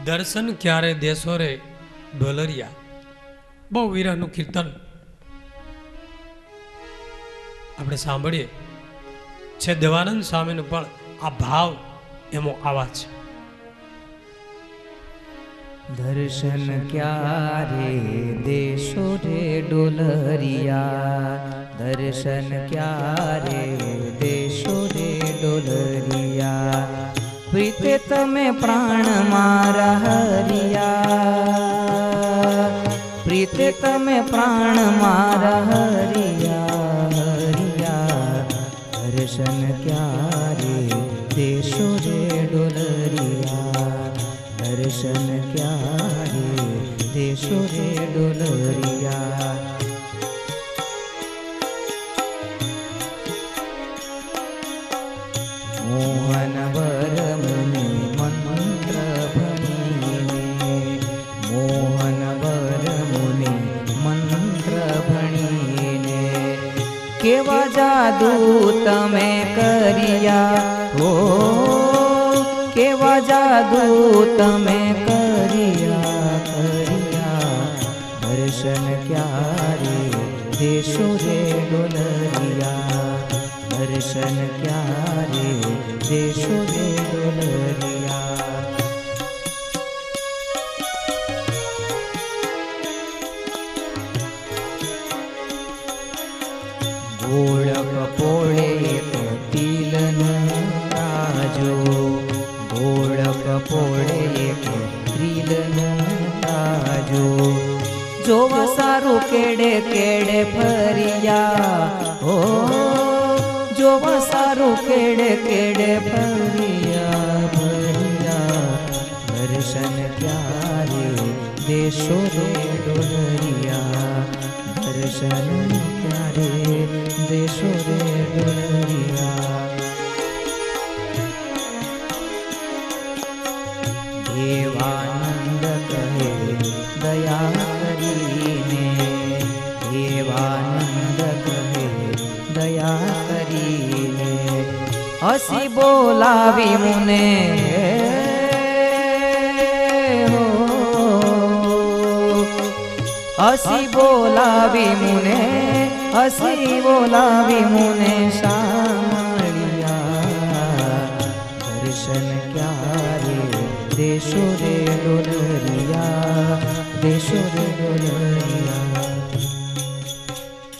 દર્શન ક્યારે દેશો રે ઢોલરિયા, બહુ વિરહનું કીર્તન આપણે સાંભળીએ છે. દેવાનંદ સ્વામીનું પણ આ ભાવ એમો આવાજ છે. દર્શન ક્યારે દેશો રે ડોલરિયા, દર્શન ક્યારે દેશો રે ડોલરિયા, પ્રીતે તમે પ્રાણ મારા હરિયા, પ્રીતે તમે પ્રાણ મારા હરિયા હરિયા, દર્શન ક્યારે દેશો રે ડોલરિયા, દર્શન ક્યારે દેશો રે ડોલરિયા. મોહન વર મુનિ મંત્ર ભણીને, મોહન વર મુનિ મંત્ર ભણીને, કેવા જાદુ તમે કર્યા હો, કેવા જાદુ તમે કર્યા કર્યા, દર્શન ક્યારે દેશો રે ડોલરિયા, દર્શન ક્યારે દેશો રે ડોલરિયા. ગોળ કપોળે તો તિલનું તાજો, ગોળ કપોળે તો ત્રિલનું તાજો, જોવા સારું કેડે કેડે ફરિયા હો, જોવા સારું કેડે કેડે ફરિયા ફરિયા, દર્શન ક્યારે દેશો રે ડોલરિયા, દર્શન ક્યારે દેશો રે ડોલરિયા. દેવાનંદ કહે દયા કરીને, દેવાનંદ કહે દયા કરીને, હસી બોલાવી મુને હો, હસી બોલાવી મુને, હસી બોલાવી મુને સામળિયા, દર્શન ક્યારે દેશો રે